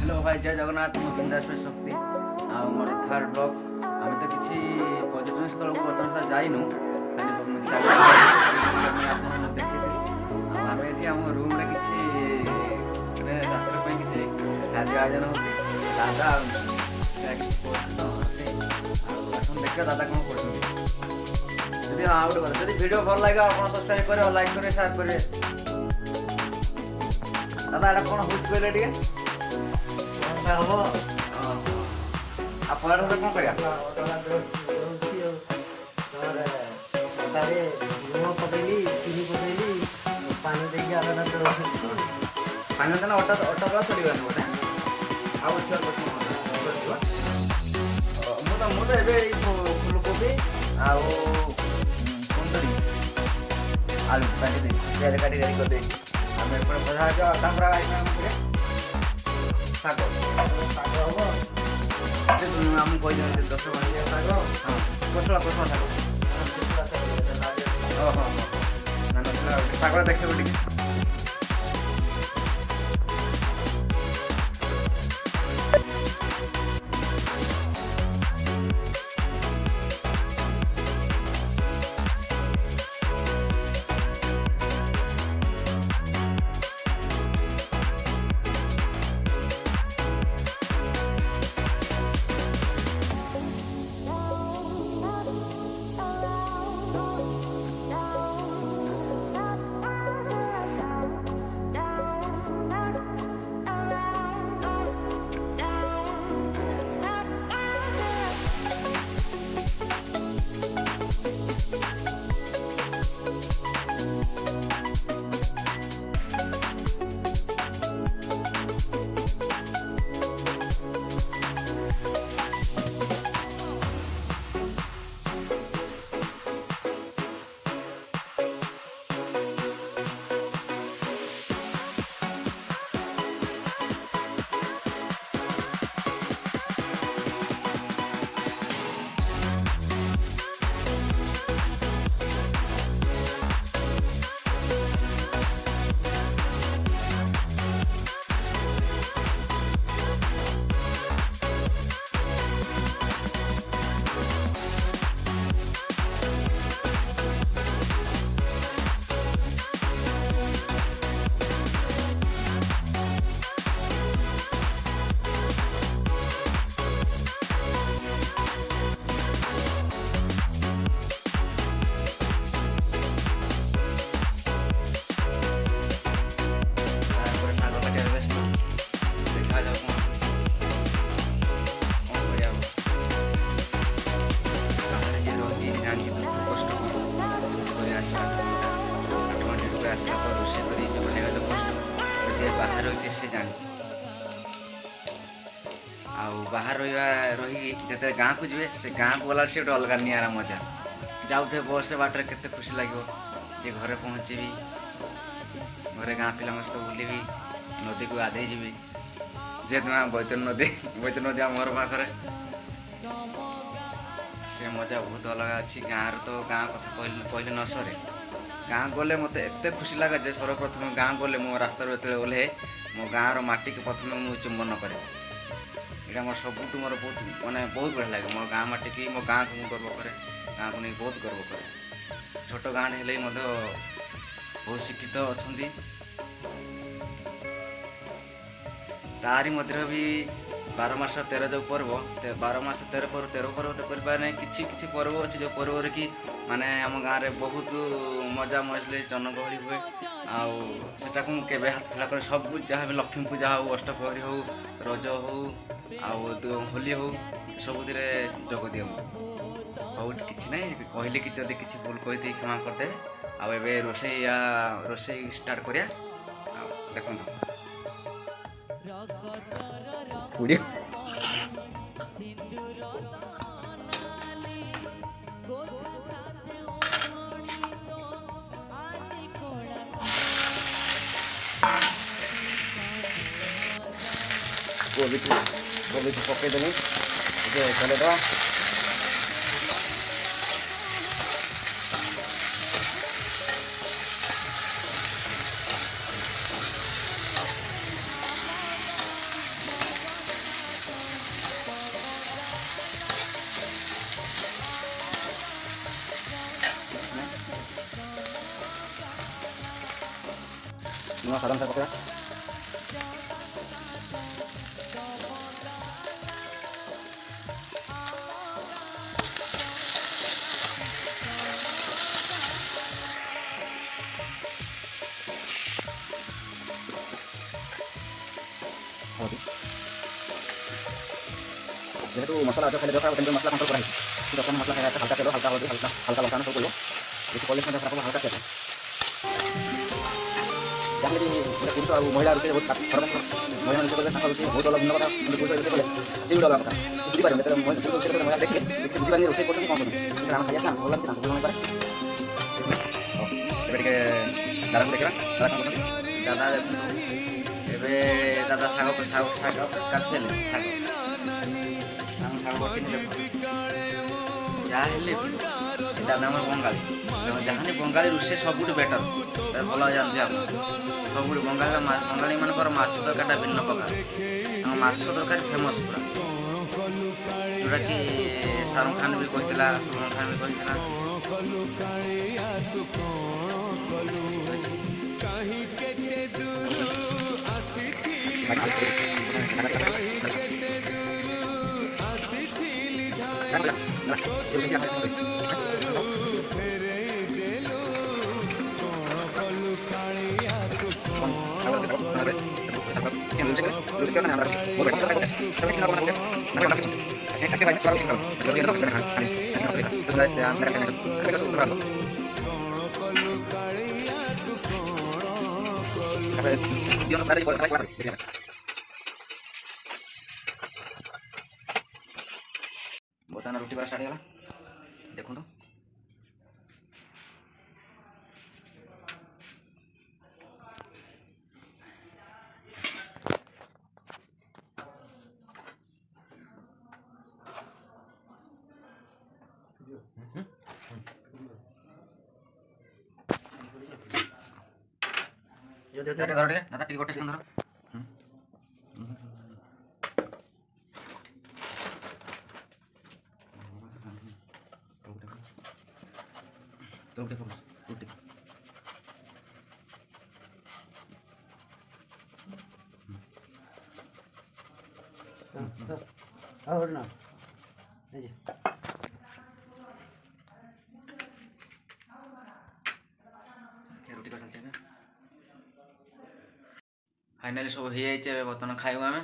Hello भाई जय जगन्नाथ मो बिंदास शक्ति आ मोर थर्ड ब्लॉग आम तो किसी पर्यटन स्थल को बर्तमान सुधा जाइनु आम ये आम रूम रे किसी रात्र किसी खाद्य आयोजन हो दादा देखिए दादा कौन कर हाँ गोटे कथा जब भिडियो भल लगे आप सब्सक्राइब करेंगे लाइक करेंगे शेयर करेंगे दादा एटा कौन हो कहले टे हम आप कौन करिया लुण पकईली चीनी पकईली पानी देकी आधा फाइनल दिन अटा अटा का चलवानी गोटे आउ मुझे फुलकोबी आउ कुंदरी आलू काटी प्याज काटी करदे आम एपटे अटा पूरा शाग शाग हम आम कही 10 भाजिया शाग हाँ कोसला शाग ओहो ना शाग देखिए टे बाहर रही से जान बाहर रही जिते गाँव को जी से गाँव को गला से गोटे अलग निरा मजा जाऊे बस बाटर के खुशी लगे जे घरे पहुँची घरे गाँ पिला सहित बुलि नदी को गाधे जी जेहेतु बैतन नदी आम घर पाखे से मजा बहुत अलग अच्छी गाँव तो गाँ कथा कहले न सरे गाँ गले मत एत खुशी लगे जे सर्वप्रथम गाँ गले मो रास्ता जो ओल्हे मो गाँव माटी के प्रथम मुझे चुंबन करे यहाँ मोर सबुठ मोर बहुत मानने बहुत बढ़िया लगे मोर गाँ माटी की मो गाँ को गर्व करे गाँ को नहीं बहुत गर्व करे छोट गाँ हेल्ले बहुत शिक्षित अच्छा तारी मध्य भी 12 मास 13 जो पर्व 12 मास 13 पर्व 13 पर्व तो कर किसी पर्व अच्छे जो पर्व कि माने आम गाँव में बहुत मजा मजले जनगहली हुए आटा को केवे हाथ छड़ा कर सब जहाँ भी लक्ष्मी पूजा हो अष्टप्रहरी हो रज हो होली हो सबुद जोग दिए हूँ किसी ना कहले कि जब किसी भूल कही क्षमा करदे आए रोसे स्टार्ट करिया देखो गोभी को पकईदेली चलेदवा ନୂଆ ସାଧାରଣ ସାର ପକାଇବା। ହଳଦୀ ଯେହେତୁ ମସଲା ଅଧିକ ଖାଇଲେ ଦେହ ଖରାପ ତେଣୁ ମସଲା କଣ୍ଟ୍ରୋଲ କରାହେଇଛି। ଦଶ ମସଲା ଖାଇବା ହାଲକା ତେଲ ହାଲକା ହଳଦୀ ହାଲକା ଲଙ୍କା ସବୁ ପଡ଼ିବ। ବେଶୀ କଲେ ମଧ୍ୟ ଖରାପ ହାଲକା ତେଲ ଯାହାହେଲେ ବି ଗୋଟେ ପୁରୁଷ ଆଉ ମହିଳା ରୋଷେଇ ବହୁତ ଫରକ। ମହିଳା ରୋଷେଇ କଲେ ତାଙ୍କ ରୋଷେଇ ବହୁତ ଅଲଗା ଭିନ୍ନ କଥା, କିନ୍ତୁ ପୁରୁଷ ରୋଷେଇ କଲେ ସେ ବି ଅଲଗା କଥା। ସେ ବୁଝିପାରିବେ ଯେତେବେଳେ ପୁରୁଷ ରୋଷେଇ କଲେ ମହିଳା ଦେଖିଲେ କିଛି ବୁଝିପାରିନି ରୋଷେଇ କରୁଛନ୍ତି କ'ଣ କରୁଛନ୍ତି, କିନ୍ତୁ ଆମେ ଖାଇବା ଭଲ ଲାଗୁଛି ତାଙ୍କୁ ବୁଝିପାରେ। ଏବେ ଟିକେ ଦାଦାକୁ ଦେଖିବା ଦାଦା କ'ଣ କରୁଛନ୍ତି। ଦାଦା ଦେଖନ୍ତୁ ଏବେ ଦାଦା ଶାଗ କାଟିଦେଲେ ଶାଗ କଟିନି ଦେଖନ୍ତୁ। ଯାହା ହେଲେ ବି ଦାଦା ଆମର ବଙ୍ଗାଳୀ, ଯାହାନି ବଙ୍ଗାଳୀ ରୋଷେଇ ସବୁଠୁ ବେଟର ଭଲ ଜାଣିଛି ଆପଣ। ସବୁଠୁ ବଙ୍ଗାଳୀମାନଙ୍କର ମାଛ ତରକାରୀଟା ଭିନ୍ନ ପ୍ରକାର। ତାଙ୍କ ମାଛ ତରକାରୀ ଫେମସ୍ ପୁରା, ଯେଉଁଟାକି ଶାହରୁଖ ଖାନ୍ ବି କହିଥିଲା, ସଲମାନ ଖାନ୍ ବି କହିଥିଲା। ବର୍ତ୍ତମାନ ରୁଟି କରା ଷ୍ଟାର୍ଟ ହେଇଗଲା ଦେଖନ୍ତୁ। ଧର ଟିକେ ଦାଦା ଟିକେ ଗୋଟେ ସେକେଣ୍ଡ ଧର। ରୁଟି और ना ରୁଟି କରି ଚାଲିଛି ଏବେ। ଫାଇନାଲି ସବୁ ହେଇଯାଇଛି, ଏବେ ବର୍ତ୍ତମାନ ଖାଇବୁ ଆମେ।